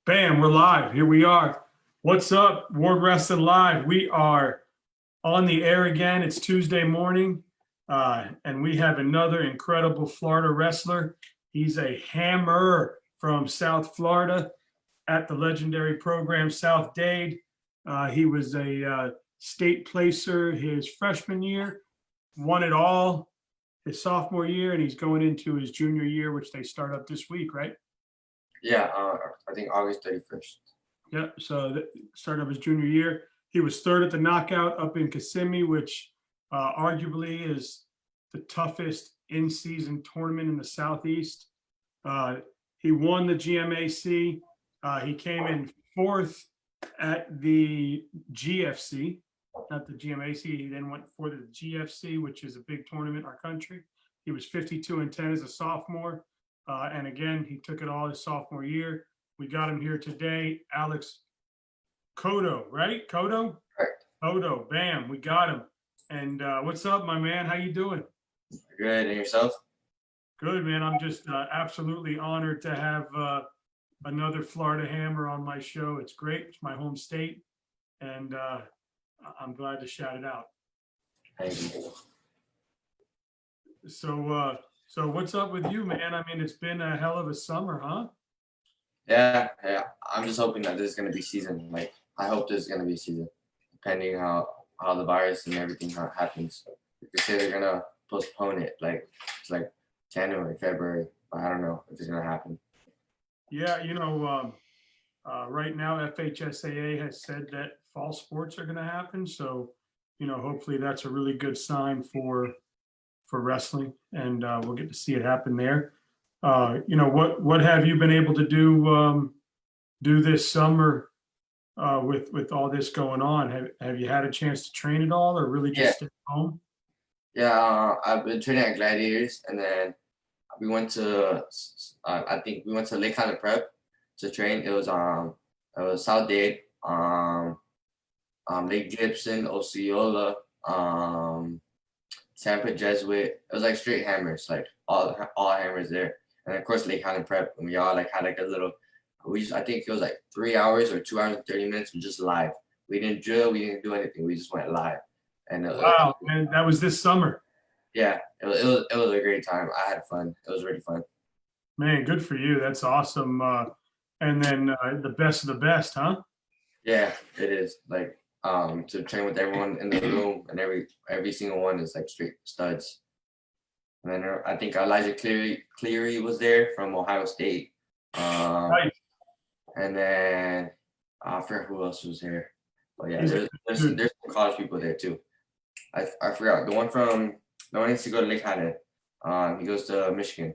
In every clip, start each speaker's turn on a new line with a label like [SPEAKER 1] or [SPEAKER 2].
[SPEAKER 1] Bam, we're live. Here we are. What's up, Ward Wrestling Live? We are on the air again. It's Tuesday morning, and we have another incredible Florida wrestler. He's a hammer from South Florida at the legendary program South Dade. He was a state placer his freshman year, won it all his sophomore year, and he's going into his junior year, which they start up this week, right?
[SPEAKER 2] Yeah, I think August 31st.
[SPEAKER 1] Yep. So the start of his junior year, he was third at the knockout up in Kissimmee, which arguably is the toughest in-season tournament in the Southeast. He won the GMAC. He came in fourth at the GFC, not the GMAC. He then went for the GFC, which is a big tournament in our country. He was 52-10 as a sophomore. And again, he took it all his sophomore year. We got him here today, Alex Couto, right? Couto?
[SPEAKER 2] Right.
[SPEAKER 1] Couto, bam, we got him. And what's up, my man? How you doing?
[SPEAKER 2] Good, and yourself?
[SPEAKER 1] Good, man. I'm just absolutely honored to have another Florida Hammer on my show. It's great. It's my home state, and I'm glad to shout it out.
[SPEAKER 2] Thank you.
[SPEAKER 1] So what's up with you, man? I mean, it's been a hell of a summer, huh?
[SPEAKER 2] Yeah. I'm just hoping that this is gonna be season. Like, I hope this is gonna be season, depending how the virus and everything happens. They say they're gonna postpone it, like it's like January, February, but I don't know if it's gonna happen.
[SPEAKER 1] Yeah, right now FHSAA has said that fall sports are going to happen. So, hopefully that's a really good sign for wrestling, and we'll get to see it happen there. What have you been able to do this summer with all this going on? Have you had a chance to train at all, or really just stay home?
[SPEAKER 2] Yeah, I've been training at Gladiators, and then we went to I think we went to Lake Highland Prep to train. It was South Dade, Lake Gibson, Osceola, Tampa Jesuit. It was like straight hammers, like all hammers there. And of course Lake Highland Prep, and we all like had like a little. I think it was like 3 hours or 2 hours and 30 minutes just live. We didn't drill, we didn't do anything. We just went live. And
[SPEAKER 1] wow, man, that was this summer.
[SPEAKER 2] Yeah, it was a great time. I had fun. It was really fun.
[SPEAKER 1] Man, good for you. That's awesome. And then the best of the best, huh?
[SPEAKER 2] Yeah, it is. Like to train with everyone in the room, and every single one is like straight studs. And then I think Elijah Cleary was there from Ohio State.
[SPEAKER 1] Right.
[SPEAKER 2] And then I forgot who else was there. But yeah, there's some college people there too. I forgot the one needs to go to Lake Highland. He goes to Michigan.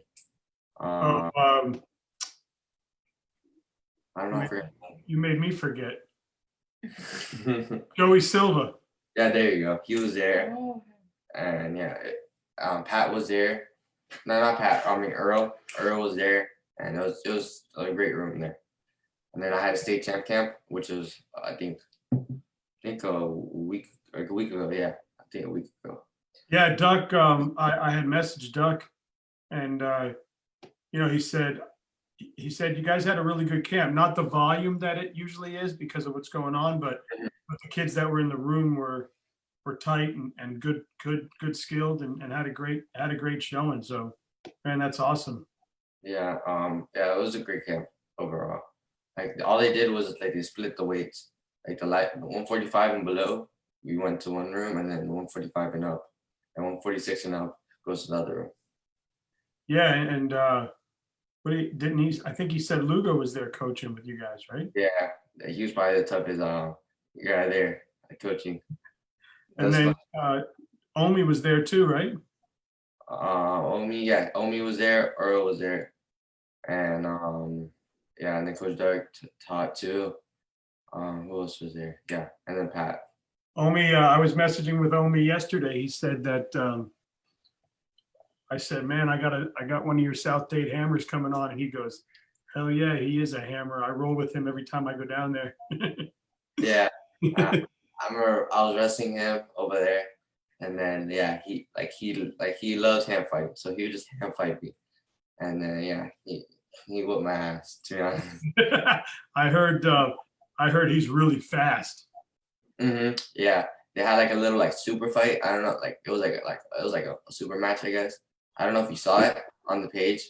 [SPEAKER 2] I don't know.
[SPEAKER 1] You made me forget. Joey Silva.
[SPEAKER 2] Yeah, there you go. He was there, and yeah, Pat was there. No, not Pat. I mean Earl. Earl was there, and it was a great room there. And then I had a state champ camp, which was I think a week ago. Yeah, I think a week ago.
[SPEAKER 1] Yeah, Duck. I had messaged Duck, and he said you guys had a really good camp. Not the volume that it usually is because of what's going on, but the kids that were in the room were tight and good skilled and had a great showing. So, man, that's awesome.
[SPEAKER 2] Yeah, it was a great camp overall. Like all they did was like they split the weights. Like the 145 and below, we went to one room, and then 145 and up, and 146 and up goes to the other room. Yeah,
[SPEAKER 1] and I think he said Lugo was there coaching with you guys, right?
[SPEAKER 2] Yeah, he was probably the toughest guy there coaching.
[SPEAKER 1] And then Omi was there too, right?
[SPEAKER 2] Omi was there, Earl was there, and and then Coach Doug taught too. Who else was there? Yeah, and then Pat.
[SPEAKER 1] Omi, I was messaging with Omi yesterday. He said that I said, man, I got one of your South Dade hammers coming on, and he goes, hell yeah, he is a hammer. I roll with him every time I go down there.
[SPEAKER 2] Yeah, I remember I was wrestling him over there, and then he loves hand fighting, so he would just hand fight me, and then He whooped my ass, to be honest.
[SPEAKER 1] I heard he's really fast.
[SPEAKER 2] Yeah, they had like a little like super fight. I don't know, like it was like a super match, I guess. I don't know if you saw it on the page.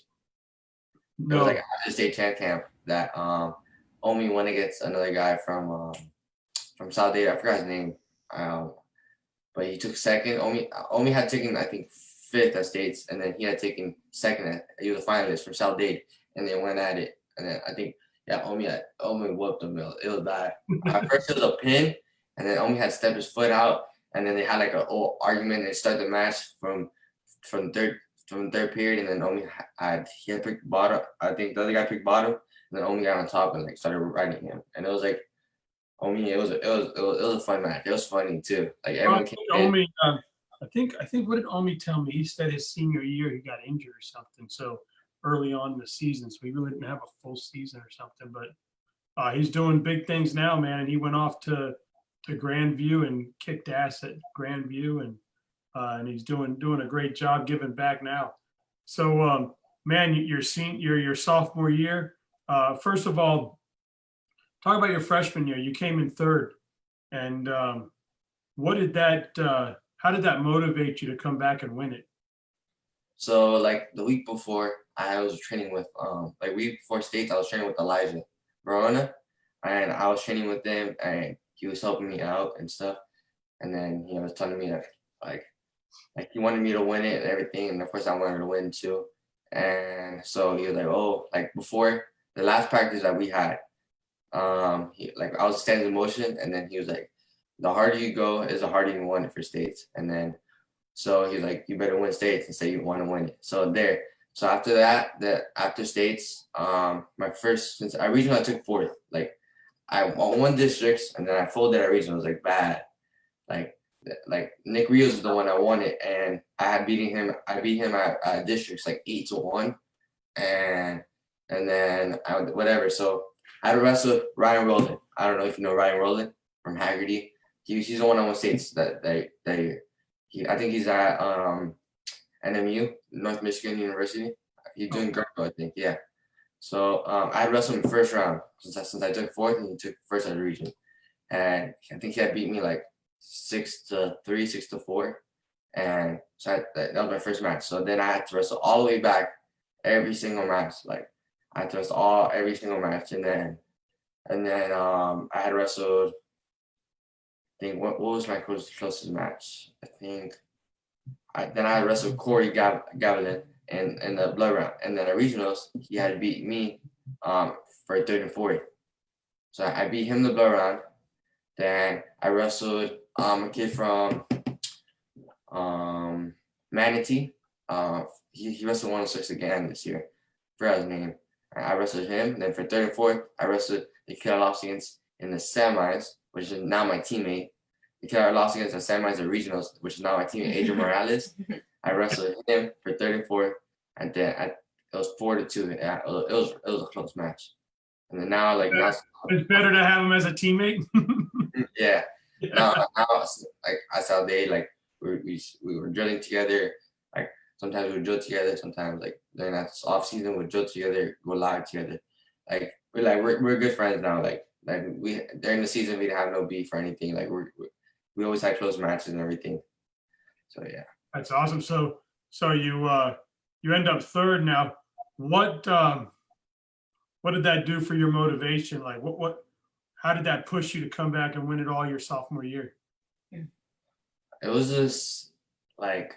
[SPEAKER 2] It was like
[SPEAKER 1] No.
[SPEAKER 2] after state champ camp that Omi went against another guy from South Dade. I forgot his name. Um, but he took second. Omi had taken I think fifth at states, and then he had taken second. He was a finalist from South Dade, and they went at it. And then I think Omi whooped him. It was bad. At first it was a pin, and then Omi had stepped his foot out, and then they had like an old argument. They started the match from third period, and then he had picked bottom. I think the other guy picked bottom, and then Omi got on top and like started riding him, and it was like Omi. It was a fun match. It was funny too. Like everyone came in.
[SPEAKER 1] Omi, I think what did Omi tell me? He said his senior year he got injured or something. So early on in the season, so he really didn't have a full season or something. But he's doing big things now, man. And he went off to Grandview and kicked ass at Grandview, and he's doing a great job giving back now. So, man, your sophomore year. First of all, talk about your freshman year. You came in third, and what did that? How did that motivate you to come back and win it?
[SPEAKER 2] So like the week before, I was training with like week before states, I was training with Elijah Verona, and I was training with him, and he was helping me out and stuff. And then he was telling me that like he wanted me to win it and everything, and of course I wanted to win too. And so he was like, oh, like before the last practice that we had, I was standing in motion, and then he was like, the harder you go is the harder you want it for states. And then so he's like, you better win states and say you want to win it. So after that, after states, since I regional I took fourth. Like I won districts, and then I folded at regional. It was like bad. Like Nick Rios is the one I won it, and I beat him at districts like 8-1, and then whatever. So I had to wrestle Ryan Roldan. I don't know if you know Ryan Roldan from Haggerty. He's the one I won states that year. I think he's at NMU, North Michigan University. He's doing great, I think. Yeah. So I had wrestled him first round since I took fourth, and he took first at the region, and I think he had beat me like 6-3, 6-4, and so that was my first match. So then I had to wrestle all the way back every single match. Like I had to wrestle every single match, and then I had wrestled. I think what was my closest match? I think then I had wrestled Corey Gavilan in the blood round, and then at regionals he had to beat me for third and fourth. So I beat him the blood round. Then I wrestled a kid from Manatee. He wrestled 106 again this year. Forgot his name. I wrestled him. And then for third and fourth, I wrestled the kid I lost against in the semis, which is now my teammate. The kid I lost against the semis or regionals, which is now my teammate, Adrian Morales. I wrestled him for third and fourth, and then it was 4-2. Yeah, it was a close match. And then now
[SPEAKER 1] It's better to have him as a teammate.
[SPEAKER 2] yeah. Now like I saw they like we were drilling together. Like sometimes we drill together. Sometimes like during that off season we drill together, go live together. Like we're good friends now. Like we during the season we didn't have no beef or anything. Like we always had close matches and everything. So yeah.
[SPEAKER 1] That's awesome. So you end up third now. What did that do for your motivation? Like how did that push you to come back and win it all your sophomore year?
[SPEAKER 2] It was just like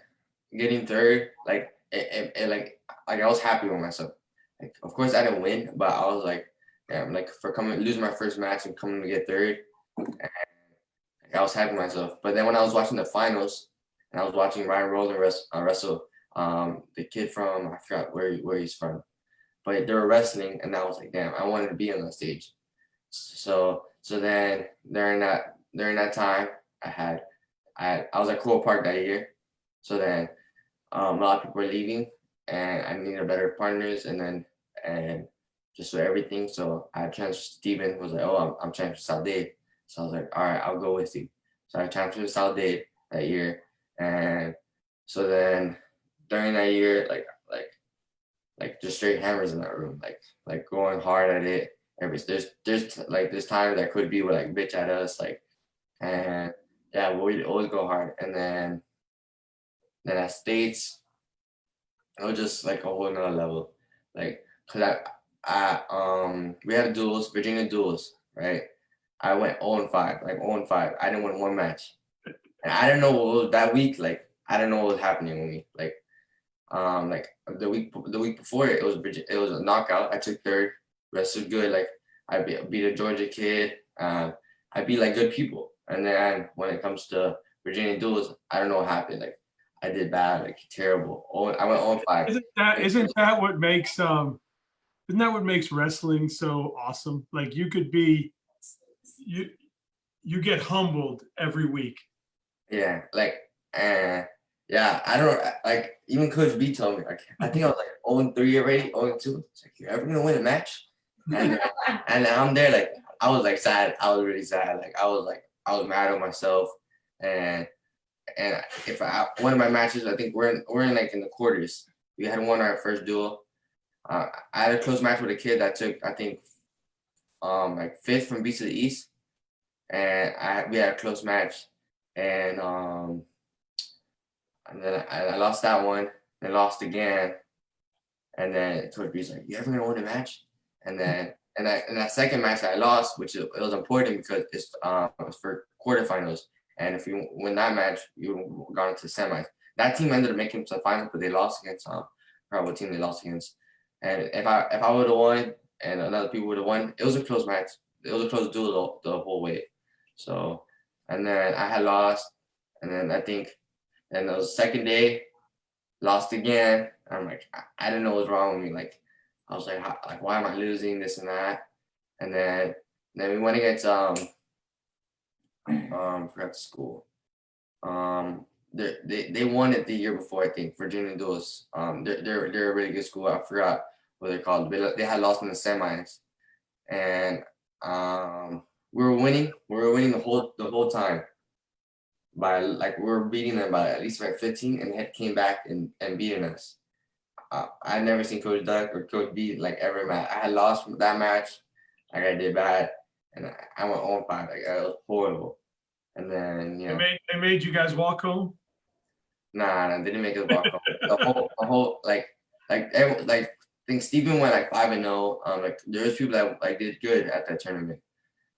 [SPEAKER 2] getting third. Like like I was happy with myself. Like of course I didn't win, but I was like, damn, like for losing my first match and coming to get third, and I was happy with myself. But then when I was watching the finals, and I was watching Ryan Roldan wrestle the kid from I forgot where he's from, but they were wrestling, and I was like, damn, I wanted to be on the stage. So then during that time, I was at Cool Park that year. So then a lot of people were leaving, and I needed better partners, and just for everything. So I transferred. Steven was like, oh, I'm transferring to South Dade. So I was like, all right, I'll go with you. So I transferred to South Dade that year, and so then during that year, like just straight hammers in that room, like going hard at it. There's times that could be with like bitch at us, like, and yeah, we'd always go hard. And then at states, it was just like a whole nother level, like, cause we had duels, Virginia duels, right? I went 0-5, like 0-5. I didn't win one match, and I didn't know what was that week. Like, I didn't know what was happening with me. Like the week before it was a knockout. I took third. Rest was good. Like I beat a Georgia kid. I beat like good people. And then when it comes to Virginia duels, I don't know what happened. Like I did bad, like terrible. Oh, I went 0-5.
[SPEAKER 1] Isn't that what makes wrestling so awesome? Like you could be you you get humbled every week.
[SPEAKER 2] Yeah, like, yeah, I don't like. Even Coach B told me, like, I think I was like 0-3 already, 0-2. It's like, you're ever gonna win a match? And and I'm there, like, I was like sad. I was really sad. Like, I was mad at myself. And if one of my matches, I think we're in like in the quarters. We had won our first duel. I had a close match with a kid that took, I think, like fifth from Beast of the East, and we had a close match. And then I lost that one, and lost again, and then Coach B's like, "You ever gonna win a match?" And then and that second match I lost, which it was important because it was for quarterfinals, and if you win that match, you gone into the semis. That team ended up making it to the final, but they lost against I forgot what team they lost against. And if I would have won and another people would have won, it was a close match. It was a close duel the whole way. So, and then I had lost, and then I think, and the second day, lost again. I'm like, I didn't know what was wrong with me. Like, I was like, why am I losing this and that? And then we went against forgot the school. They won it the year before, I think. Virginia Duels. They're a really good school. I forgot what they're called. They had lost in the semis, and we were winning. We were winning the whole time. By like we were beating them by at least like 15, and they came back and beating us. I'd never seen Coach Duck or Coach B like ever mad. I had lost that match, like I did bad, and I went 0-5. Like it was horrible. And then
[SPEAKER 1] They made you guys walk home.
[SPEAKER 2] nah, they didn't make us walk home. The whole I think Steven went like 5-0. Like there was people that like did good at that tournament.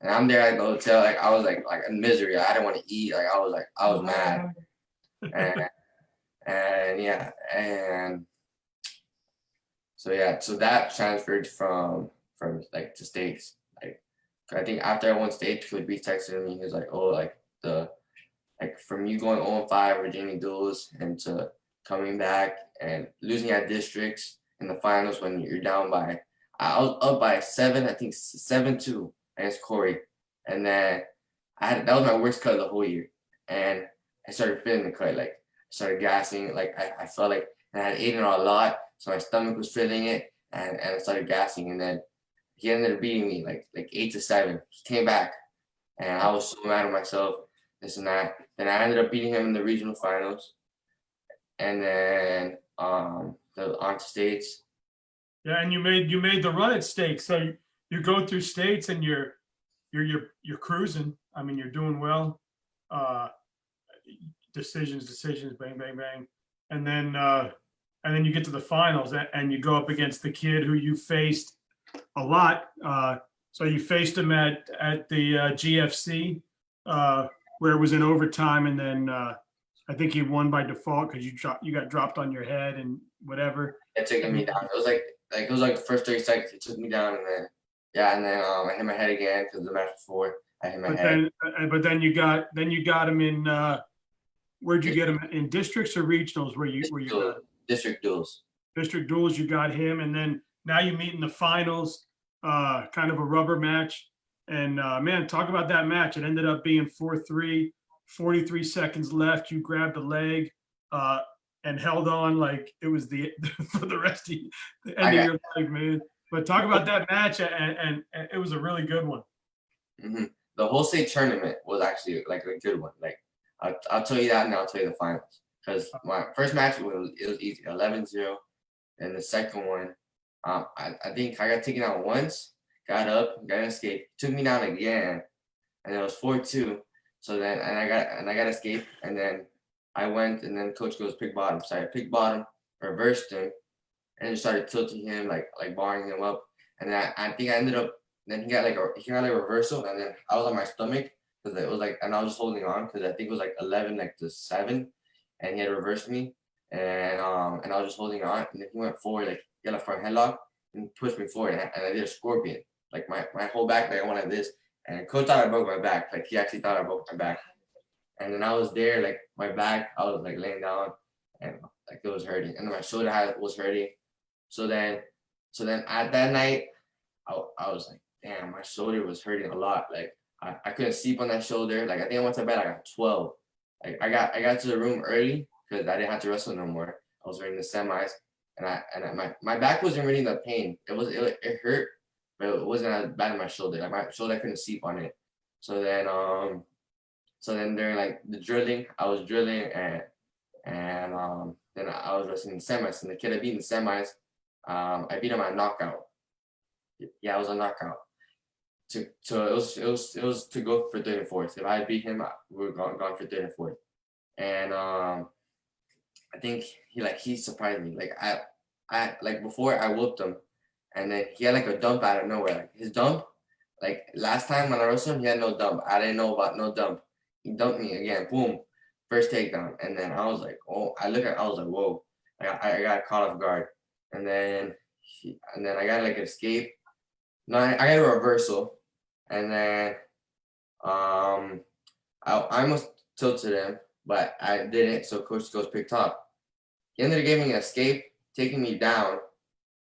[SPEAKER 2] And I'm there at the hotel, like I was like in misery. I didn't want to eat. Like I was mad. And yeah, and so that transferred from like to states. Like I think after I won states, Coach B texted me. He was like, "Oh, like from you going 0-5 Virginia duels and to coming back and losing at districts in the finals when you're down by, I was up by 7, I think 7-2 against Corey, and then that was my worst cut of the whole year, and I started feeling the cut, like I started gassing, like I felt like, and I had eaten a lot, so my stomach was feeling it, and I started gassing, and then he ended up beating me like 8-7. He came back, and I was so mad at myself, this and that. Then I ended up beating him in the regional finals, and then on to states.
[SPEAKER 1] Yeah, and you made the run at states. So you go through states and you're cruising. I mean, you're doing well. Decisions, bang, bang, bang, and then you get to the finals and you go up against the kid who you faced a lot. So you faced him at the GFC where it was in overtime, and then I think he won by default because you got dropped on your head and whatever.
[SPEAKER 2] It took me down. It was like the first 30 seconds. It took me down, and then I hit my head again because the match before I hit my head.
[SPEAKER 1] But then you got him in. Where'd you get him in districts or regionals? Where you got him?
[SPEAKER 2] District duels.
[SPEAKER 1] District duels. You got him, and then now you meet in the finals. Kind of a rubber match. And man, talk about that match. It ended up being 4-3, 43 seconds left. You grabbed a leg and held on like it was for the rest of the end of your life, man. But talk about that match, and it was a really good one.
[SPEAKER 2] Mm-hmm. The whole state tournament was actually like a good one. Like I'll tell you that, and I'll tell you the finals. Because my first match it was easy, 11-0. And the second one, I think I got taken out once, got up, got an escape, took me down again, and it was 4-2. So then, and I got escape, and then I went, and then coach goes pick bottom. So I pick bottom, reversed him, and just started tilting him, like barring him up. And then I think I ended up. Then he got like a reversal, and then I was on my stomach because it was like, and I was just holding on because I think it was like 11 like to 7, and he had reversed me, and I was just holding on, and then he went forward, like he got a front headlock and pushed me forward, and I did a scorpion, like my whole back, like I went like this, and coach thought I broke my back, like he actually thought I broke my back, and then I was there, like my back, I was like laying down, and like it was hurting, and then my shoulder was hurting, so then at that night, I was like, damn, my shoulder was hurting a lot, like I couldn't sleep on that shoulder, like I think I went to bed, I got 12, like I got to the room early because I didn't have to wrestle no more. I was running the semis, and my back wasn't really in the pain. It hurt, but it wasn't as bad as my shoulder. Like my shoulder, I couldn't sleep on it. So then during like the drilling, I was drilling, and then I was wrestling the semis, and the kid I beat in the semis, I beat him at knockout. Yeah, I was a knockout. So it was to go for third and fourth. If I beat him, we were gone for third and fourth. And I think he surprised me. Like I like before I whooped him, and then he had like a dump out of nowhere. Like his dump, like last time when I wrestled him, he had no dump. I didn't know about no dump. He dumped me again. Boom, first takedown. And then I was like, oh, I was like, whoa. I got caught off guard. And then I got like an escape. No, I got a reversal. And then I almost tilted him, but I didn't. So coach goes pick top. He ended up giving me an escape, taking me down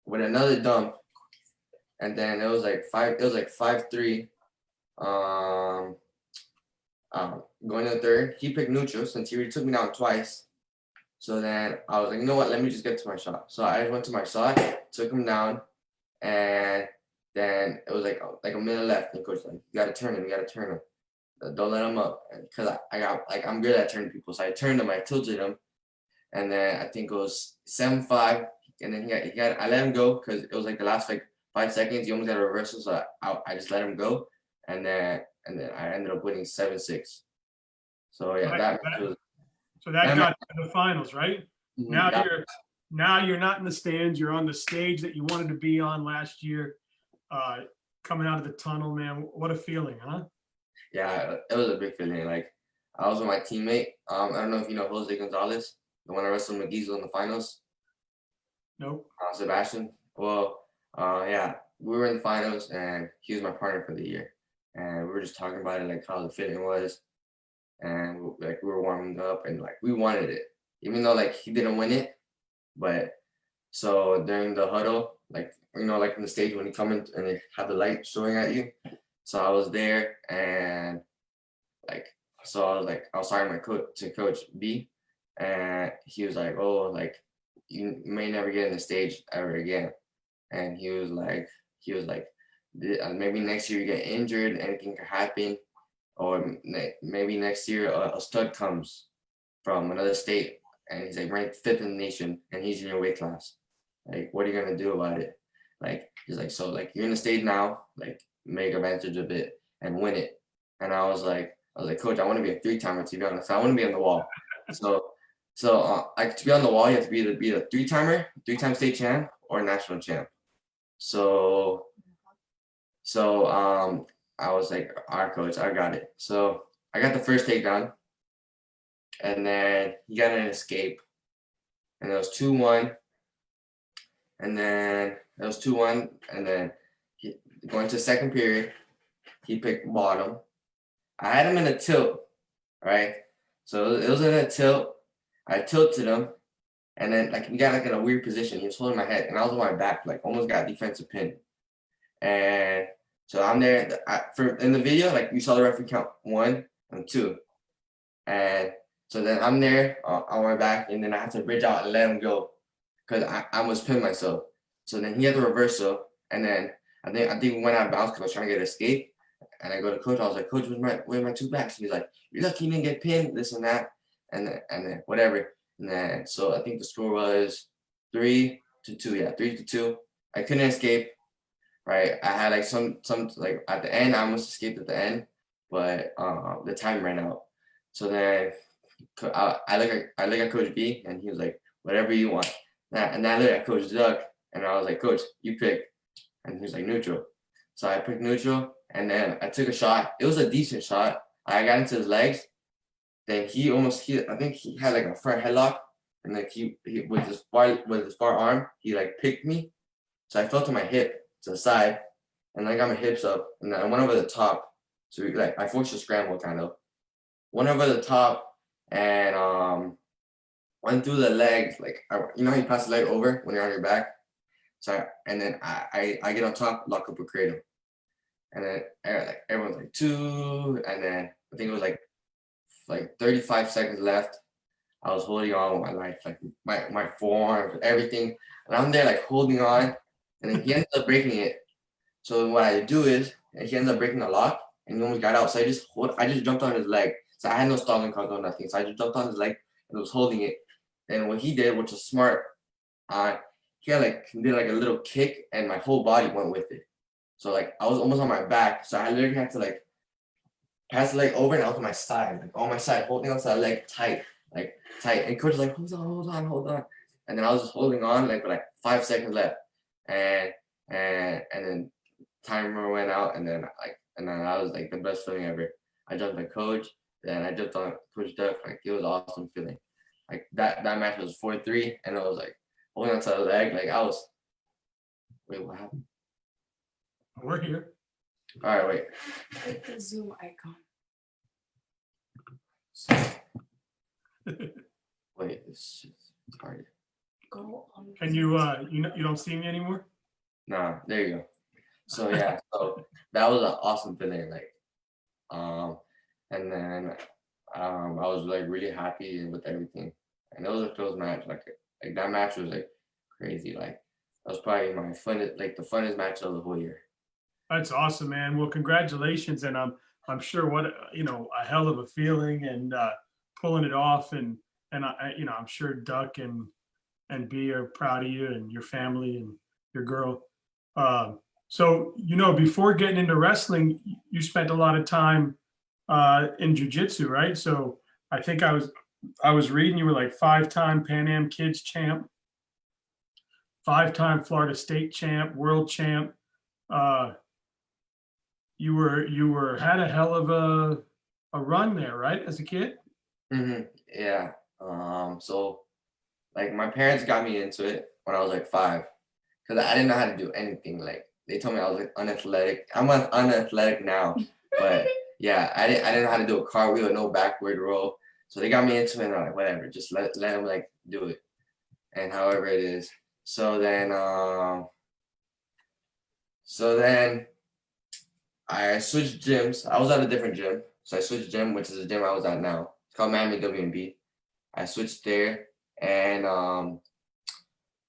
[SPEAKER 2] with another dump, and then it was like 5-3. Going to the third, he picked neutral since he already took me down twice. So then I was like, you know what? Let me just get to my shot. So I went to my shot, took him down, and then it was like a minute left. And coach was like, you gotta turn him. Don't let him up, because I'm good at turning people. So I turned him, I tilted him. And then I think it was 7-5, and then I let him go because it was like the last like 5 seconds. He almost got a reversal, so I just let him go, and then I ended up winning 7-6. So yeah, that
[SPEAKER 1] got to the finals, right?
[SPEAKER 2] Mhm,
[SPEAKER 1] Now you're not in the stands. You're on the stage that you wanted to be on last year. Coming out of the tunnel, man, what a feeling, huh?
[SPEAKER 2] yeah, it was a big feeling. Like I was with my teammate. I don't know if you know Jose Gonzalez, the one I wrestled McGee's in the finals.
[SPEAKER 1] Nope.
[SPEAKER 2] Sebastian. Well, yeah, we were in the finals, and he was my partner for the year, and we were just talking about it, like how the fitting was, and like we were warming up, and like we wanted it, even though like he didn't win it, but so during the huddle, like like on the stage when you come in and they have the light showing at you, so I was there, and like so I was talking to Coach B, and he was like, oh, like you may never get in the stage ever again. And he was like, maybe next year you get injured, anything could happen, or maybe next year a stud comes from another state, and he's like ranked 5th in the nation, and he's in your weight class. Like, what are you gonna do about it? Like, he's like, so like you're in the stage now, like make advantage of it and win it. And I was like, coach, I want to be a 3-timer, to be honest. I want to be on the wall. So like to be on the wall, you have to be a 3-timer, 3-time state champ, or national champ. So I was like, all right, coach, I got it. So I got the first takedown, and then he got an escape, and it was 2-1, and then it was 2-1, and then going to second period, he picked bottom. I had him in a tilt, right? So it was in a tilt. I tilted him, and then like we got like in a weird position. He was holding my head, and I was on my back, like almost got a defensive pin. And so I'm there. In the video, like you saw the referee count 1 and 2, and so then I'm there on my back, and then I have to bridge out and let him go because I almost pinned myself. So then he had the reversal, and then I think we went out of bounds because I was trying to get an escape. And I go to coach. I was like, coach, where's my 2 backs? And he's like, you're lucky you didn't get pinned, this and that, and then whatever. And then so I think the score was 3. to 2, yeah, 3-2. I couldn't escape. Right, I had like some like at the end. I almost escaped at the end, but the time ran out. So then I look at Coach B, and he was like, "Whatever you want." And I look at Coach Duck, and I was like, "Coach, you pick." And he was like, "Neutral." So I picked neutral, and then I took a shot. It was a decent shot. I got into his legs. Then I think he had like a front headlock, and like he with his far arm, he like picked me. So I fell to my hip to the side, and I got my hips up, and then I went over the top. So like I forced a scramble kind of. Went over the top and went through the legs. Like you know how you pass the leg over when you're on your back. So and then I get on top, lock up a cradle, and then like everyone's like 2, and then I think it was like 35 seconds left. I was holding on with my life, like my forearms, everything, and I'm there like holding on, and then he ends up breaking it. So what I do is, he ends up breaking the lock, and he almost got out. So I just jumped on his leg. So I had no stalling cause or nothing. So I just jumped on his leg and was holding it. And what he did, which was smart, he did like a little kick, and my whole body went with it. So like I was almost on my back. So I literally had to like pass the leg over, and I was on my side, like on my side, holding onto that leg tight, like tight. And coach was like, hold on. And then I was just holding on like with like 5 seconds left. And then timer went out, and then I was like the best feeling ever. I jumped on coach, then I jumped on Coach Duck. Like it was an awesome feeling. Like that match was 4-3, and it was like holding onto the leg. Like I was. Wait, what happened?
[SPEAKER 1] We're here.
[SPEAKER 2] All right, wait.
[SPEAKER 3] Click the Zoom icon.
[SPEAKER 2] Wait, it's hard.
[SPEAKER 3] Go on.
[SPEAKER 1] Can you you don't see me anymore?
[SPEAKER 2] Nah, there you go. So yeah, so that was an awesome feeling. Like, and then I was like really happy with everything, and it was a close match. Like that match was like crazy. Like that was probably my the funnest match of the whole year.
[SPEAKER 1] That's awesome, man. Well, congratulations, and I'm sure what a hell of a feeling, and pulling it off, and I'm sure Duck and B are proud of you and your family and your girl. So before getting into wrestling, you spent a lot of time in jiu-jitsu, right? So I think I was reading you were like 5-time Pan Am Kids champ, 5-time Florida State champ, world champ. You had a hell of a run there, right, as a kid?
[SPEAKER 2] Mm-hmm. Yeah. So like my parents got me into it when I was like 5, because I didn't know how to do anything. Like they told me I was like unathletic. I'm unathletic now, but yeah, I didn't know how to do a cartwheel, no backward roll. So they got me into it, and I'm like, whatever, just let them like do it, and however it is. So then I switched gyms. I was at a different gym, so I switched gym, which is the gym I was at now. It's called Miami W&B. I switched there, and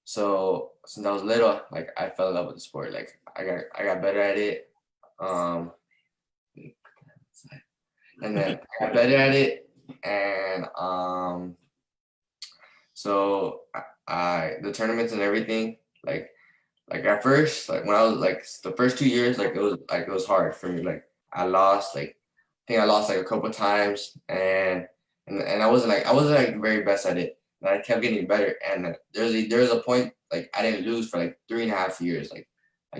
[SPEAKER 2] so since I was little, like I fell in love with the sport. Like I got better at it. And then I got better at it, and so I the tournaments and everything, like at first, like when I was like the first 2 years, like it was hard for me. Like I lost, like I think I lost like a couple of times, and I wasn't like very best at it. And I kept getting better, and there was a point like I didn't lose for like 3.5 years. Like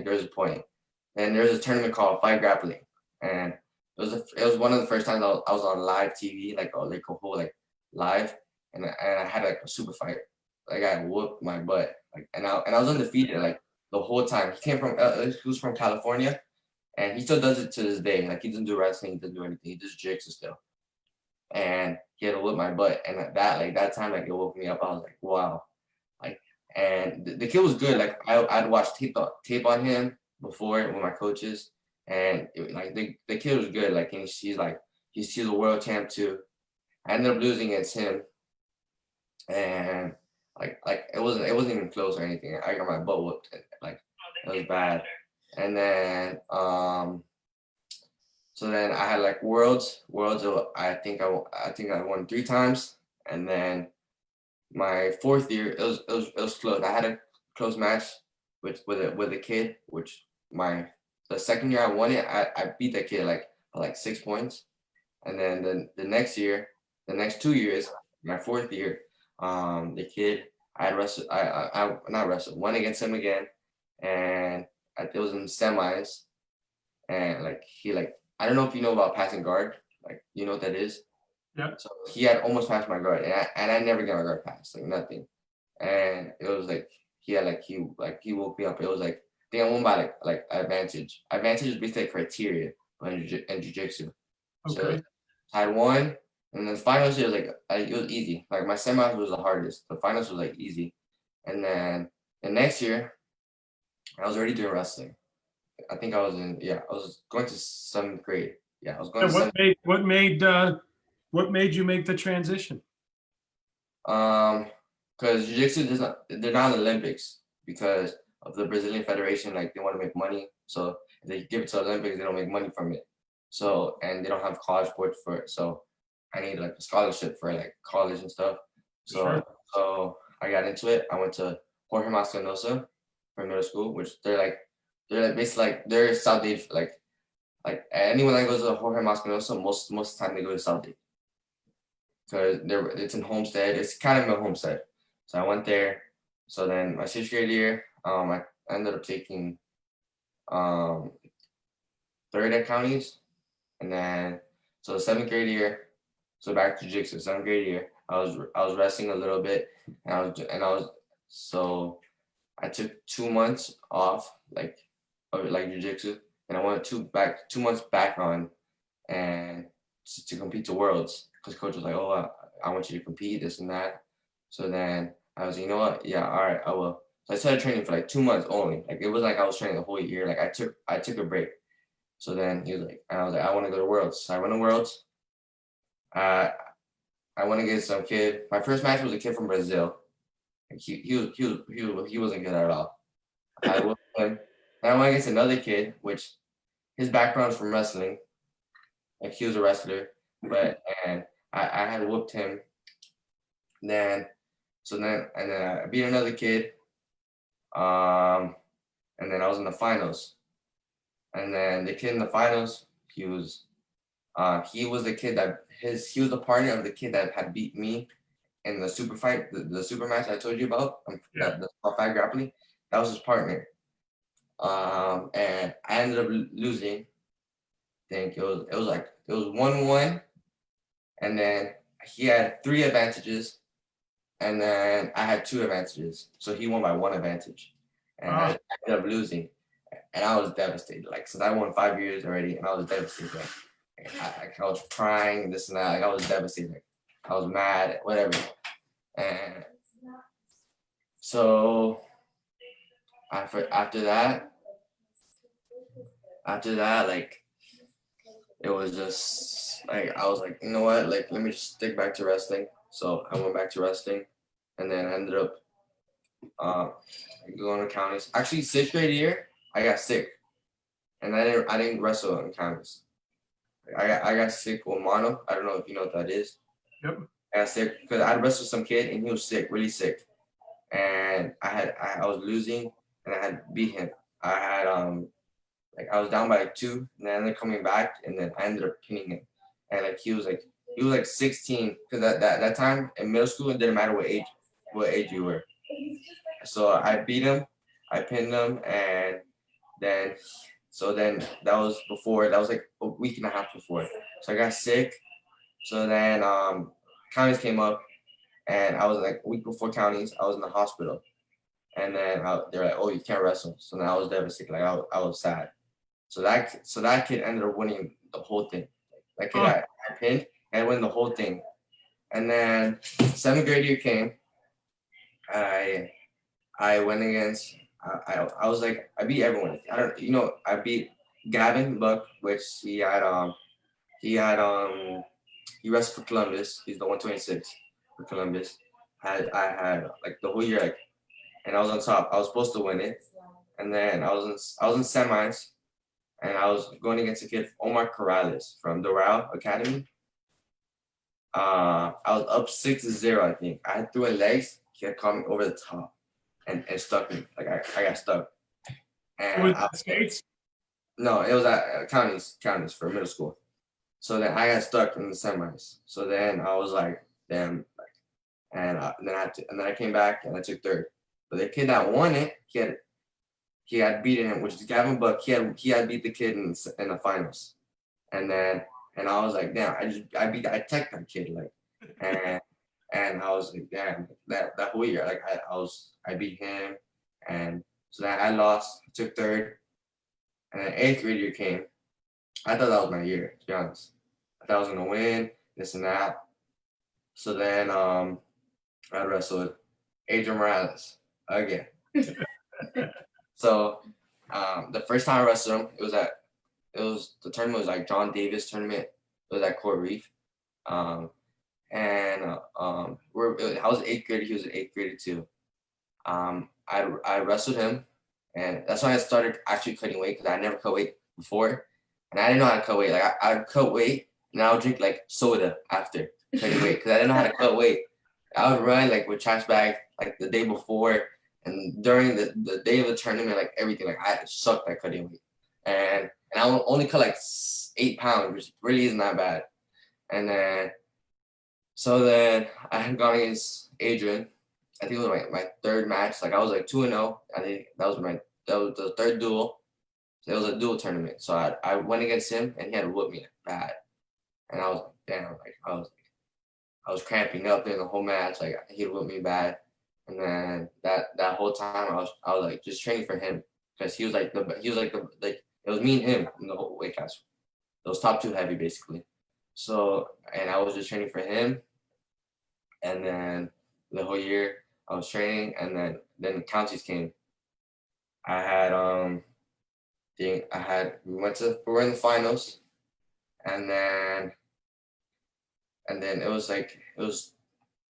[SPEAKER 2] there was a point, and there was a tournament called Fight Grappling, and it was one of the first times I was on live TV, like a whole like live, and I had like a super fight. Like I whooped my butt, like and I was undefeated like the whole time. He was from California, and he still does it to this day. Like he doesn't do wrestling, he doesn't do anything. He does jiu-jitsu still, and he had to whip my butt. And that time, like it woke me up. I was like, wow, like, and the kid was good. Like I'd watched tape on him before with my coaches, and the kid was good. Like and she's a world champ too. I ended up losing against him, and like it wasn't even close or anything. I got my butt whooped. Like it was bad. And then so then I had like worlds. I think I won 3 times, and then my 4th year it was close. I had a close match with a kid, which the second year I won it, I beat that kid like by like 6 points. And then the next year, the next 2 years, my fourth year, the kid I had wrestled, I not wrestled, won against him again, and it was in semis, and like he like I don't know if you know about passing guard, like you know what that is.
[SPEAKER 1] Yeah.
[SPEAKER 2] So he had almost passed my guard, and I never got my guard passed, like nothing, and it was like he woke me up. It was like I think I won by like advantage. Advantage is basically like criteria in jiu-jitsu. So
[SPEAKER 1] Okay.
[SPEAKER 2] I won, and then the finals it was like it was easy. Like my semis was the hardest. The finals was like easy, and then the next year I was already doing wrestling. I think I was going to 7th grade. Yeah, I was going
[SPEAKER 1] And
[SPEAKER 2] to seventh.
[SPEAKER 1] what made you make the transition?
[SPEAKER 2] Because jiu-jitsu they're not in the Olympics because of the Brazilian Federation. Like they want to make money, so if they give it to the Olympics, they don't make money from it. So and they don't have college sports for it. So I need like a scholarship for like college and stuff. So
[SPEAKER 1] Sure.
[SPEAKER 2] so I got into it. I went to Jorge Mascanosa for middle school, which they're like basically like they're South Dade like anyone that goes to Jorge Mascanosa most of the time they go to South Dade because it's in Homestead. It's kind of a homestead. So I went there. So then my 6th grade year, I ended up taking third at counties, and then so the 7th grade year, so back to jiu-jitsu. 7th grade year, I was wrestling a little bit, and I was so I took 2 months off of like jiu-jitsu, and I went 2 months back on, and to compete to worlds because coach was like, oh, I want you to compete this and that. So then I was, you know what? Yeah, all right, I will. So I started training for like 2 months only. Like it was like I was training the whole year. Like I took a break. So then he was like, and I was like, I want to go to worlds. So I went to worlds. I went against some kid. My first match was a kid from Brazil. Like he wasn't good at all. I whooped him. And I went against another kid, which his background is from wrestling. Like he was a wrestler, and I had whooped him. Then I beat another kid. And then I was in the finals. And then the kid in the finals, he was the kid he was the partner of the kid that had beat me in the super fight, the super match I told you about,
[SPEAKER 1] Yeah.
[SPEAKER 2] the top 5 grappling. That was his partner. And I ended up losing. I think it was 1-1, and then he had 3 advantages, and then I had 2 advantages. So he won by 1 advantage, and I ended up losing, and I was devastated. Like since I won 5 years already, and I was devastated. Like, I was crying, this and that. Like I was devastated. Like, I was mad, whatever. And so after that, like it was just like I was like, you know what? Like let me just stick back to wrestling. So I went back to wrestling, and then I ended up going to counties. Actually, 6th grade year, I got sick, and I didn't wrestle in counties. I got sick with mono. I don't know if you know what that is.
[SPEAKER 1] Yep.
[SPEAKER 2] I got sick because I wrestled some kid and he was sick, really sick, and I was losing, and I had beat him. I had like I was down by like 2, and then I ended up coming back, and then I ended up pinning him, and like he was like 16 because that time in middle school it didn't matter what age you were. So I beat him, I pinned him, and then that was like a week and a half before. So I got sick. So then counties came up, and I was like a week before counties, I was in the hospital, and then they're like, oh, you can't wrestle. So then I was devastated. Like I was sad. So that kid ended up winning the whole thing. That kid I pinned and win the whole thing. And then 7th grade year came. I went against. I was like I beat everyone. I beat Gavin Buck, which he wrestled for Columbus. He's the 126 for Columbus. I had like the whole year and I was on top. I was supposed to win it, and then I was in semis, and I was going against a kid, Omar Corrales from Doral Academy. I was up 6-0, I think. I had 3 legs. He had caught me over the top, and stuck me. Like I got stuck. And
[SPEAKER 1] With the skates?
[SPEAKER 2] no, it was at counties for middle school. So then I got stuck in the semis. So then I was like, damn. And then I came back and I took third. But the kid that won it, he had beaten him, which is Gavin Buck. He had beat the kid in the finals. And I was like, damn, I teched that kid like, and I was like, damn, that whole year, like I beat him, and so then I lost, took third, and then eighth grade year came. I thought that was my year, to be honest. I thought I was gonna win this and that. So then I wrestled Adrian Morales again. So the first time I wrestled him, the tournament was like John Davis tournament. It was at Court Reef. I was eighth grade, he was an eighth grader too. I wrestled him, and that's when I started actually cutting weight because I never cut weight before, and I didn't know how to cut weight. Like I'd cut weight and I would drink like soda after cutting weight because I didn't know how to cut weight. I would run like with trash bag like the day before, and during the day of the tournament, like everything, like I sucked at cutting weight, and I would only cut like 8 pounds, which really isn't that bad. And then I had gone against Adrian. I think it was my third match. Like I was like 2-0. I think that was the third duel. So it was a duel tournament. So I went against him and he had to whoop me bad. And I was like, damn, like I was cramping up during the whole match. Like he would whoop me bad. And then that whole time I was like just training for him because he was like it was me and him in the whole weight class. It was top 2 heavy basically. So and I was just training for him. And then the whole year I was training, and then the counties came. We were in the finals, and then it was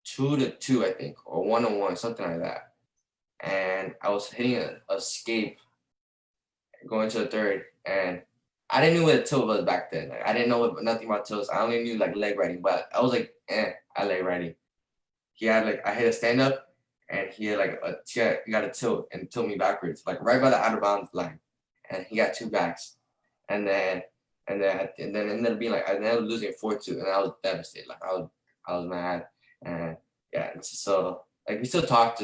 [SPEAKER 2] 2-2, I think, or 1-1, something like that. And I was hitting a escape going to the third, and I didn't know what a tilt was back then. Like I didn't know nothing about tilts. I only knew like leg riding, but I was like, I leg riding. He had like I hit a stand up, and he had like he got a tilt and tilt me backwards, like right by the out of bounds line, and he got 2 backs, and then it ended up being like I ended up losing 4-2, and I was devastated. Like I was mad, and yeah, so like we still talk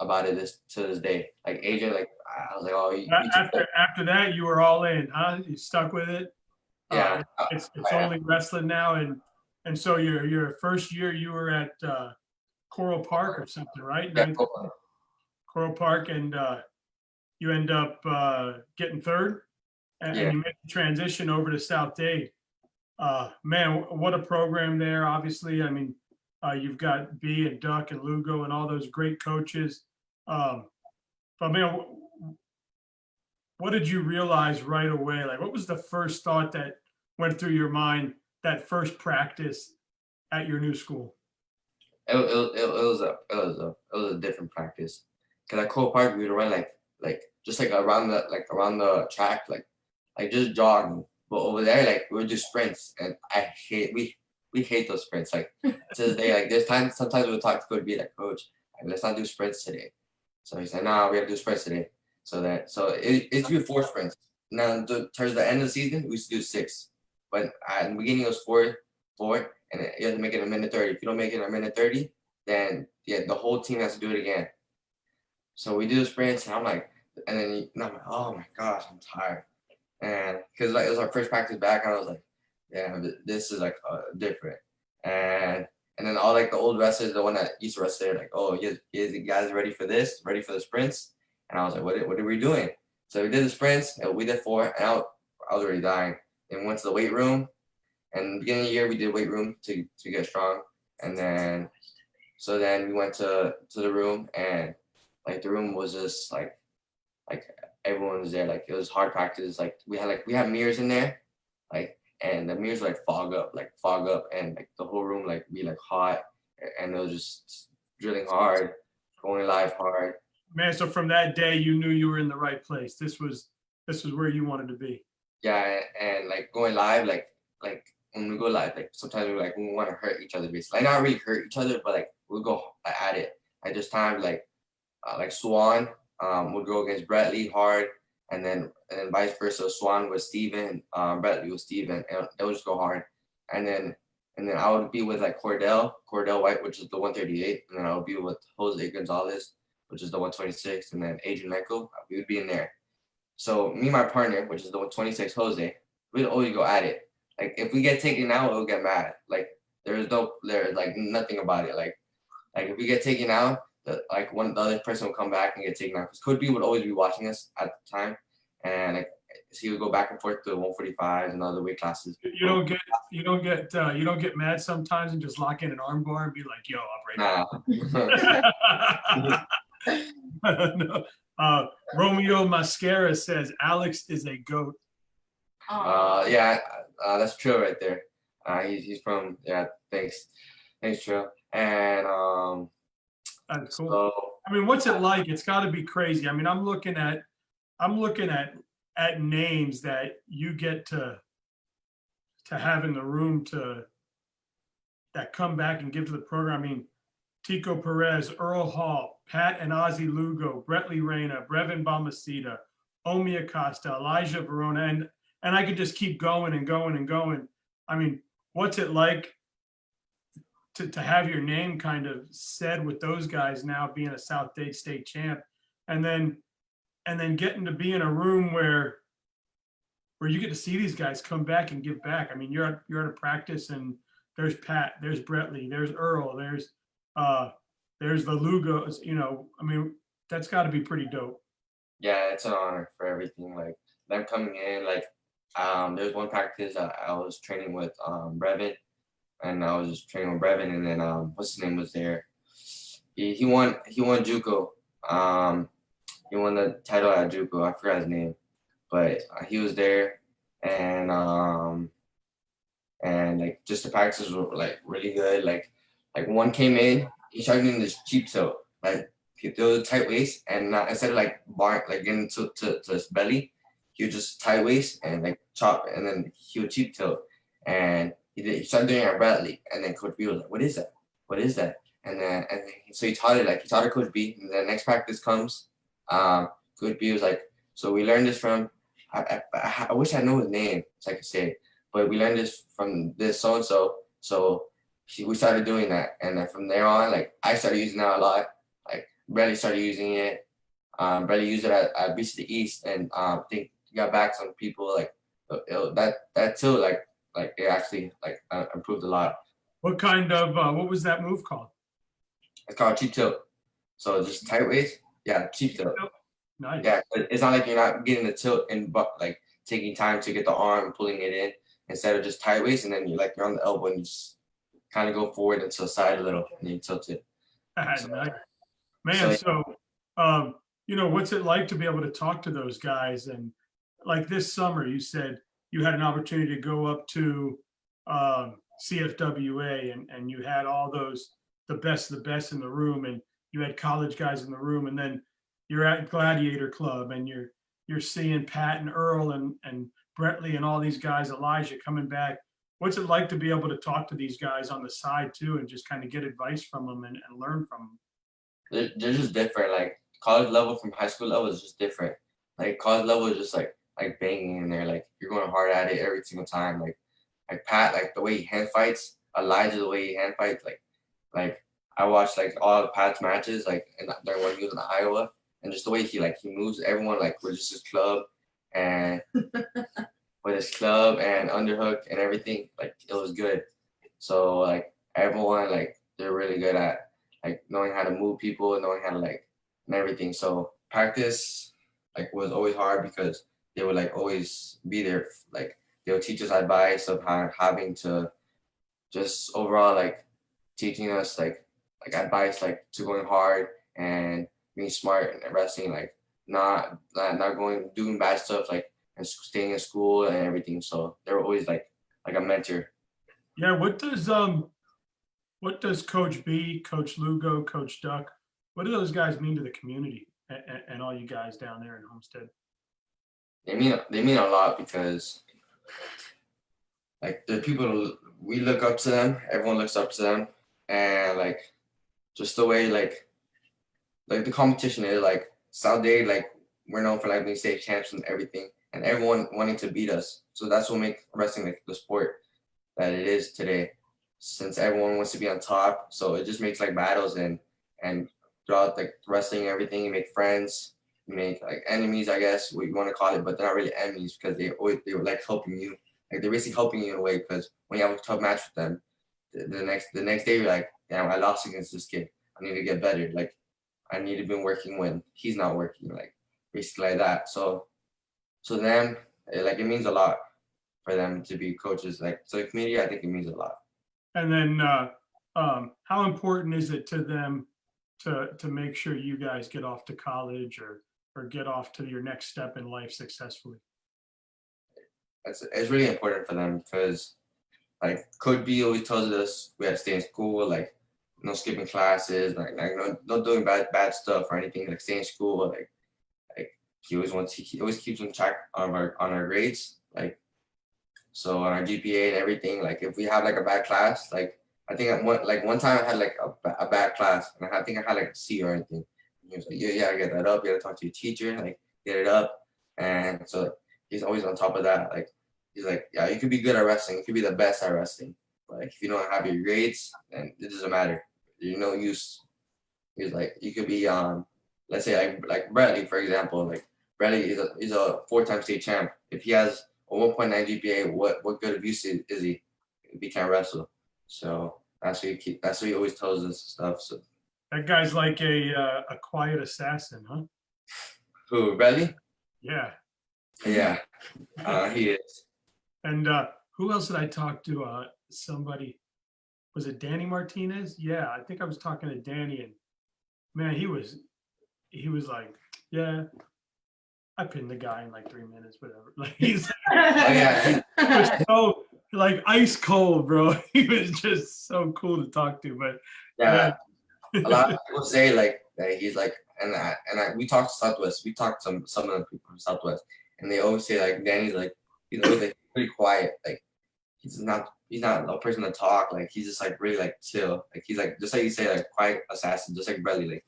[SPEAKER 2] about it to this day. Like Adrian, like I was like, oh,
[SPEAKER 1] After that, you were all in, huh? You stuck with it.
[SPEAKER 2] Yeah,
[SPEAKER 1] It's only wrestling now, and so your first year you were at Coral Park or something, right?
[SPEAKER 2] yeah,
[SPEAKER 1] Coral Park, and you end up getting third, and
[SPEAKER 2] Yeah.
[SPEAKER 1] you make the transition over to South Dade. Man, what a program there! Obviously, I mean, you've got B and Duck and Lugo and all those great coaches. But man, what did you realize right away? Like, what was the first thought that went through your mind that first practice at your new school?
[SPEAKER 2] It was a different practice. Cause at Coral Park we would run like just like around the track like just jogging. But over there like we would do sprints, and we hate those sprints. Like to this day, like there's times sometimes we'll talk to Coach B like, Coach, like, let's not do sprints today. So he said, nah, we have to do sprints today. So it's do 4 sprints. Now towards the end of the season we used to do 6. But at the beginning it was 4, and you have to make it a minute 30. If you don't make it a minute 30, then yeah, the whole team has to do it again. So we do the sprints, and I'm like, and I'm like, oh my gosh, I'm tired. And because like it was our first practice back, and I was like, yeah, this is like different. And then all like the old wrestlers, the one that used to wrestle there, like, oh, you guys ready for this? Ready for the sprints? And I was like, what are we doing? So we did the sprints, and we did 4, and I was already dying. Then went to the weight room, and in the beginning of the year we did weight room to get strong. And then we went to the room, and like the room was just like everyone was there. Like it was hard practice. Like we had mirrors in there, like, and the mirrors would fog up, and like the whole room like be like hot, and it was just drilling hard, going live hard.
[SPEAKER 1] Man, so from that day you knew you were in the right place. This was where you wanted to be.
[SPEAKER 2] Yeah, and like going live, like when we go live, like sometimes we want to hurt each other basically. Like not really hurt each other, but like we go at it. Like there's times like like Swan would go against Bradley hard, and then vice versa. Swan with Steven, Bradley with Steven, and they would just go hard. And then I would be with like Cordell White, which is the 138, and then I would be with Jose Gonzalez, which is the 126, and then Adrian Michael. We would be in there. So me and my partner, which is the 126 Jose, we'd always go at it. Like if we get taken out, we'll get mad. Like there's like nothing about it. Like if we get taken out, the other person will come back and get taken out. Because Coach B would always be watching us at the time, and like so he would go back and forth to 145 and other weight classes.
[SPEAKER 1] You don't get mad sometimes and just lock in an arm bar and be like, "Yo, I'll break it." No. Romeo Mascara says Alex is a goat.
[SPEAKER 2] Yeah, that's Trill right there. He's from thanks Trill. And
[SPEAKER 1] That's cool.
[SPEAKER 2] so
[SPEAKER 1] I mean, what's it like? It's got to be crazy. I mean, I'm looking at names that you get to have in the room that come back and give to the program. I mean, Tico Perez, Earl Hall, Pat and Ozzie Lugo, Bretley Reyna, Brevin Balmaceda, Omi Acosta, Elijah Verona, and I could just keep going and going and going. I mean, what's it like to have your name kind of said with those guys now being a South Dade state champ, and then getting to be in a room where you get to see these guys come back and give back. I mean, you're at a practice and there's Pat, there's Bretley, there's Earl, there's the Lugos, you know. I mean, that's got to be pretty dope.
[SPEAKER 2] yeah, it's an honor for everything. Like them coming in, like there's one practice I was training with Brevin, and I was just training with Brevin, and then what's his name was there. He won JUCO. He won the title at JUCO. I forgot his name, but he was there, and like just the practices were like really good. Like one came in, he started doing this cheap tilt, like he threw a tight waist, and instead of like getting to his belly, he would just tight waist and like chop, and then he would cheap tilt, and he started doing it at Bradley, and then Coach B was like, "What is that? What is that?" And then so he taught it to Coach B, and the next practice comes, Coach B was like, "So we learned this from, I wish I knew his name so I could say it, but we learned this from this so and so." So we started doing that, and then from there on, like I started using that a lot. Like Bradley started using it. Bradley used it at Beach to the East, and I think he got back some people like that too. Like it actually improved a lot.
[SPEAKER 1] What kind of what was that move called?
[SPEAKER 2] It's called cheap tilt. So just tight waist. Yeah, cheap tilt.
[SPEAKER 1] Nice.
[SPEAKER 2] Yeah, it's not like you're not getting the tilt and like taking time to get the arm and pulling it in, instead of just tight waist, and then you're on the elbow and you just kind of go forward and to the side a little, and then you tilt it.
[SPEAKER 1] So, nice. Man, so you know, what's it like to be able to talk to those guys? And like this summer, you said you had an opportunity to go up to CFWA, and you had all those the best in the room, and you had college guys in the room, and then you're at Gladiator Club, and you're seeing Pat and Earl and Bretley and all these guys, Elijah coming back. What's it like to be able to talk to these guys on the side too, and just kind of get advice from them and learn from them?
[SPEAKER 2] They're just different. Like college level from high school level is just different. Like college level is just like banging in there. Like you're going hard at it every single time. Like Pat, like the way he hand fights, Elijah, the way he hand fights. Like I watched like all of Pat's matches, like during when he was in Iowa, and just the way he moves everyone like with just his club and with his club and underhook and everything. Like it was good. So like everyone, like they're really good at like knowing how to move people, knowing how to and everything. So practice was always hard because they would always be there. Like they would teach us advice of having to just overall teaching us advice to going hard and being smart and wrestling, not doing bad stuff and staying in school and everything. So they were always like a mentor.
[SPEAKER 1] Yeah, what does Coach B, Coach Lugo, Coach Duck, what do those guys mean to the community and all you guys down there in Homestead?
[SPEAKER 2] They mean a lot because the people, we look up to them, everyone looks up to them, and just the way like the competition is like South Dade, like we're known for like being state champs and everything, and everyone wanting to beat us. So that's what makes wrestling like the sport that it is today, since everyone wants to be on top. So it just makes like battles and throughout like wrestling and everything, you make friends, you make like enemies, I guess what you want to call it, but they're not really enemies because they were like helping you, like they're basically helping you in a way because when you have a tough match with them, the next day you're like, damn, I lost against this kid. I need to get better. Like I need to be working when he's not working, like basically like that. So them, it means a lot for them to be coaches. Like so the community, I think it means a lot.
[SPEAKER 1] And then how important is it to them to make sure you guys get off to college or get off to your next step in life successfully?
[SPEAKER 2] It's really important for them because like Coach B always tells us we have to stay in school, like no skipping classes, like no doing bad stuff or anything, like stay in school, like he always keeps in track of our grades, like so on our GPA and everything. Like if we have like a bad class, like I think one time I had like a bad class and I think I had like a C or anything. And he was like, yeah, get that up. You gotta talk to your teacher, like get it up. And so he's always on top of that. Like he's like, yeah, you could be good at wrestling, you could be the best at wrestling, but like if you don't have your grades, then it doesn't matter. You're no use. He's like, you could be let's say like Bradley, for example. Like Bradley is a 4-time state champ. If he has a 1.9 GPA, what good of use is he if he can't wrestle? So that's what he always tells us stuff. So
[SPEAKER 1] That guy's like a quiet assassin, huh?
[SPEAKER 2] who, Bradley?
[SPEAKER 1] Yeah.
[SPEAKER 2] Yeah, he is.
[SPEAKER 1] And who else did I talk to? Somebody, was it Danny Martinez? Yeah, I think I was talking to Danny, and man, he was like, yeah, I pinned the guy in like 3 minutes, whatever. Like he's
[SPEAKER 2] Oh yeah,
[SPEAKER 1] he was so like ice cold, bro. He was just so cool to talk to. But
[SPEAKER 2] yeah. A lot of people say like that he's like, we talked to Southwest. We talked to some of the people from Southwest, and they always say like Danny's like he's always like pretty quiet. Like he's not a person to talk. Like he's just like really like chill. Like he's like just like you say like quiet assassin, just like Bradley. Like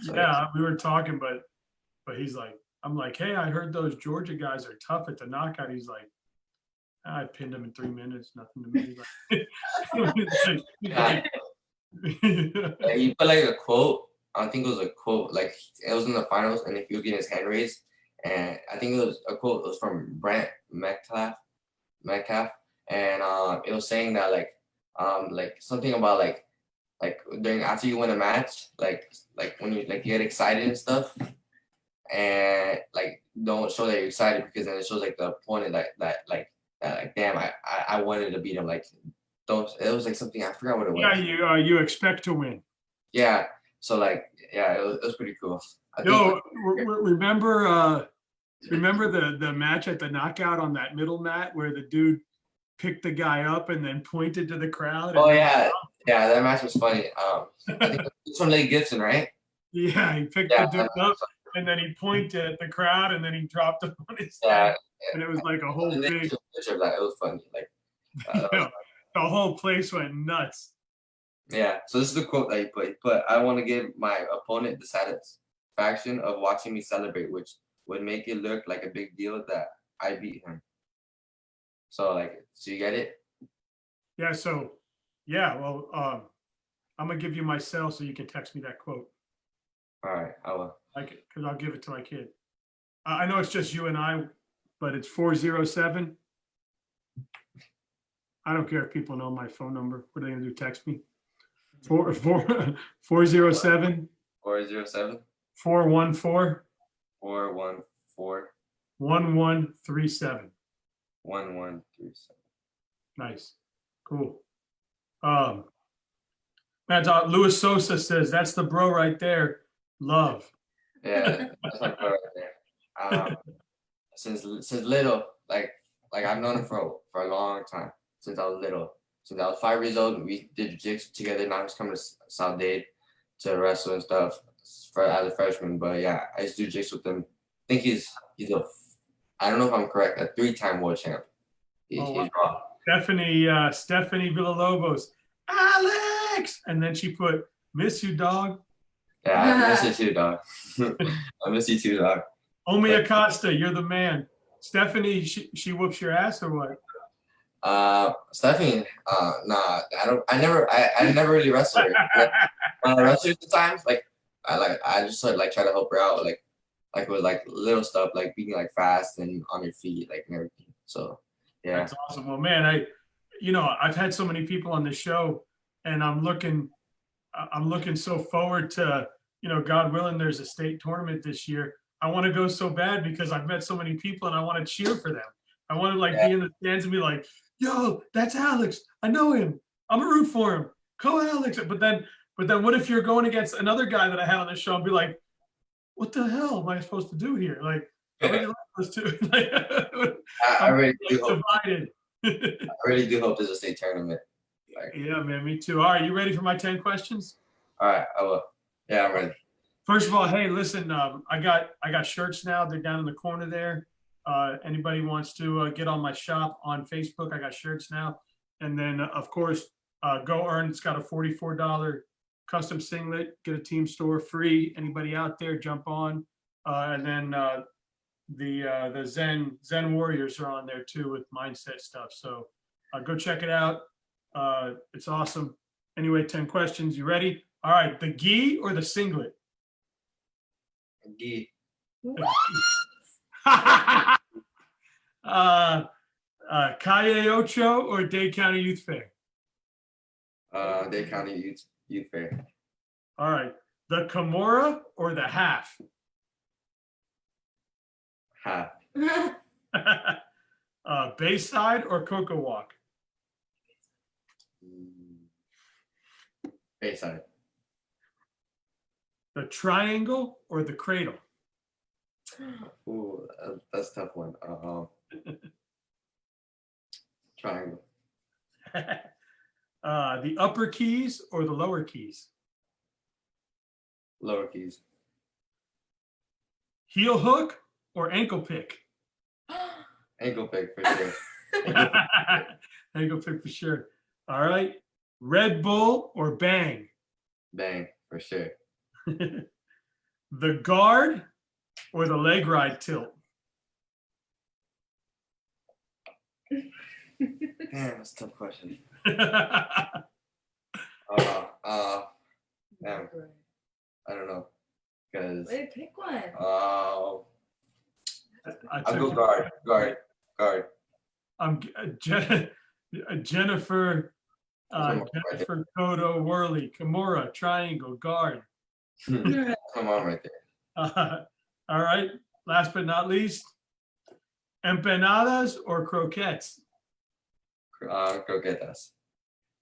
[SPEAKER 2] so,
[SPEAKER 1] yeah, we were talking, but he's like, I'm like, hey, I heard those Georgia guys are tough at the knockout. He's like, I pinned him in 3 minutes, nothing to me.
[SPEAKER 2] yeah, he put like a quote. I think it was a quote. Like it was in the finals, and if he was getting his hand raised, and I think it was a quote. It was from Brent Metcalf, and it was saying that like something about like during after you win a match, like when you like get excited and stuff, and like don't show that you're excited because then it shows like the opponent that like damn I wanted to beat him, like don't, it was like something I forgot what it was.
[SPEAKER 1] Yeah, you expect to win.
[SPEAKER 2] Yeah, so like yeah, it was pretty cool.
[SPEAKER 1] Remember the match at the knockout on that middle mat where the dude picked the guy up and then pointed to the crowd?
[SPEAKER 2] Oh yeah, that match was funny. I think it's from Lake Gibson, right?
[SPEAKER 1] Yeah, he picked the dude up and then he pointed at the crowd and then he dropped him on his head, and it was like a whole big
[SPEAKER 2] picture of that. It was funny. Like
[SPEAKER 1] the whole place went nuts.
[SPEAKER 2] Yeah, so this is the quote that he put. He put, I want to give my opponent the satisfaction of watching me celebrate, which would make it look like a big deal that I beat him. So so you get it?
[SPEAKER 1] Yeah, so yeah, well, I'm gonna give you my cell so you can text me that quote.
[SPEAKER 2] All right, I will.
[SPEAKER 1] Like, because I'll give it to my kid. I know it's just you and I, but it's 407. I don't care if people know my phone number. What are they gonna do? Text me? 407
[SPEAKER 2] 407
[SPEAKER 1] 414
[SPEAKER 2] 414
[SPEAKER 1] 1137.
[SPEAKER 2] 1137.
[SPEAKER 1] Nice. Cool. Matt, Luis Sosa says that's the bro right there. Love.
[SPEAKER 2] Yeah, that's my bro right there. Since little, like I've known him for a long time. Since I was little. Since I was 5 years old, we did jiu-jitsu together. Now he's coming to South Dade to wrestle and stuff as a freshman. But yeah, I used to do jiu-jitsu with him. I think he's I don't know if I'm correct, a 3-time world champ. He's raw.
[SPEAKER 1] Stephanie Villalobos, Alex, and then she put, miss you, dog.
[SPEAKER 2] Yeah, I miss you too, dog. I miss you too, dog.
[SPEAKER 1] Omi Acosta, you're the man. Stephanie, she whoops your ass or what?
[SPEAKER 2] Stephanie, nah, I never really wrestled her. When I wrestled her sometimes, like, I just like try to help her out, like with like little stuff, like being like fast and on your feet, like and everything. So, yeah.
[SPEAKER 1] That's awesome. Well, man, I've had so many people on the show, and I'm looking so forward to, God willing, there's a state tournament this year. I want to go so bad because I've met so many people and I want to cheer for them. I want to
[SPEAKER 2] Yeah.
[SPEAKER 1] be in the stands and be like, yo, that's Alex. I know him. I'm a root for him. Go Alex. But then what if you're going against another guy that I had on the show and be like, what the hell am I supposed to do here? Like, I really like those two.
[SPEAKER 2] I really do hope.
[SPEAKER 1] Divided.
[SPEAKER 2] I really do hope there's a state tournament. Like,
[SPEAKER 1] Yeah, man, me too. All right, you ready for my 10 questions?
[SPEAKER 2] all right, I will. Yeah, I'm ready.
[SPEAKER 1] First of all, hey, listen, I got shirts now. They're down in the corner there. Anybody wants to get on my shop on Facebook, I got shirts now. And then, of course, Go Earn. It's got a $44 custom singlet. Get a team store free. Anybody out there, jump on. And then the Zen Warriors are on there too with mindset stuff. So go check it out. It's awesome. Anyway, 10 questions. You ready? All right, the gi or the singlet?
[SPEAKER 2] Gi.
[SPEAKER 1] Calle Ocho or Dade County Youth Fair?
[SPEAKER 2] Dade County Youth Fair.
[SPEAKER 1] All right, the Kimura or the half?
[SPEAKER 2] Half.
[SPEAKER 1] Bayside or Cocoa Walk?
[SPEAKER 2] Bayside.
[SPEAKER 1] The triangle or the cradle?
[SPEAKER 2] Ooh, that's a tough one. Triangle.
[SPEAKER 1] The upper keys or the lower keys?
[SPEAKER 2] Lower keys.
[SPEAKER 1] Heel hook or ankle pick?
[SPEAKER 2] Ankle pick for sure.
[SPEAKER 1] Ankle pick for sure. All right. Red Bull or Bang?
[SPEAKER 2] Bang for sure.
[SPEAKER 1] The guard or the leg ride tilt?
[SPEAKER 2] Damn, that's a tough question. Damn, I don't know, cause
[SPEAKER 3] Wait, pick one.
[SPEAKER 2] I'll go guard.
[SPEAKER 1] I'm Jennifer Couto, Worley, Kimura, triangle, guard.
[SPEAKER 2] Come on, right there.
[SPEAKER 1] All right. Last but not least, empanadas or croquettes?
[SPEAKER 2] Croquetas.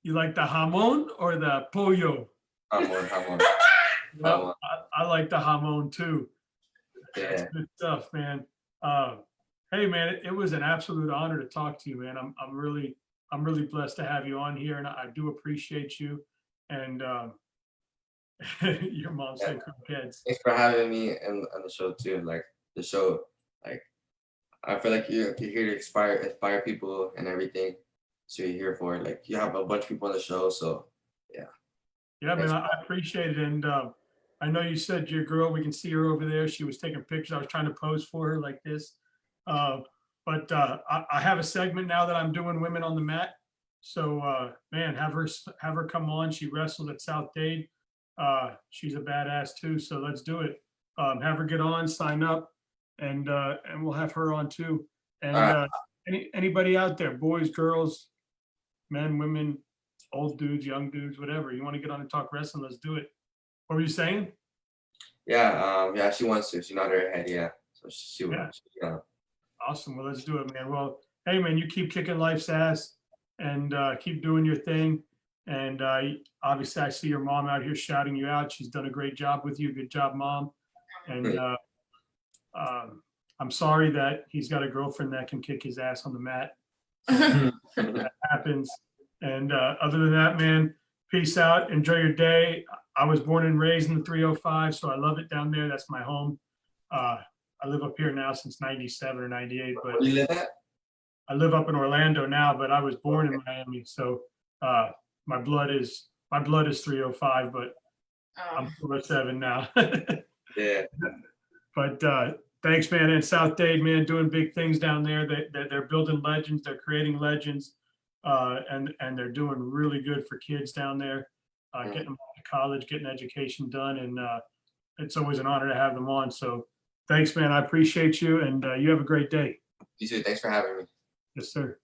[SPEAKER 1] You like the jamon or the pollo?
[SPEAKER 2] Jamon.
[SPEAKER 1] Well, I like the jamon too.
[SPEAKER 2] Yeah.
[SPEAKER 1] That's good stuff, man. Hey, man, it was an absolute honor to talk to you, man. I'm really blessed to have you on here, and I do appreciate you. And your mom said croquettes.
[SPEAKER 2] Thanks for having me on the show too. Like the show, like I feel like you're here to inspire people and everything. So you're here for it. Like you have a bunch of people on the show, so yeah.
[SPEAKER 1] Yeah, man, I appreciate it. And I know you said your girl, we can see her over there. She was taking pictures. I was trying to pose for her like this. But I have a segment now that I'm doing women on the mat. So man, have her come on. She wrestled at South Dade. She's a badass too. So let's do it. Have her get on, sign up, and we'll have her on too. And anybody out there, boys, girls, men, women, old dudes, young dudes, whatever. You want to get on and talk wrestling? Let's do it. What were you saying?
[SPEAKER 2] Yeah, she wants to. She's not her head, yeah. So she will. Yeah.
[SPEAKER 1] Awesome. Well, let's do it, man. Well, hey, man, you keep kicking life's ass and keep doing your thing. And obviously, I see your mom out here shouting you out. She's done a great job with you. Good job, Mom. And I'm sorry that he's got a girlfriend that can kick his ass on the mat. That happens. And other than that, man, peace out. Enjoy your day. I was born and raised in the 305, so I love it down there. That's my home. I live up here now since 97 or 98. But
[SPEAKER 2] where do you live at?
[SPEAKER 1] I live up in Orlando now, but I was born in Miami. So my blood is 305, but I'm 407 now.
[SPEAKER 2] Yeah.
[SPEAKER 1] But thanks, man. And South Dade, man, doing big things down there. They're building legends. They're creating legends, and they're doing really good for kids down there, getting them off to college, getting education done, and it's always an honor to have them on. So thanks, man. I appreciate you, and you have a great day.
[SPEAKER 2] You too. Thanks for having me.
[SPEAKER 1] Yes, sir.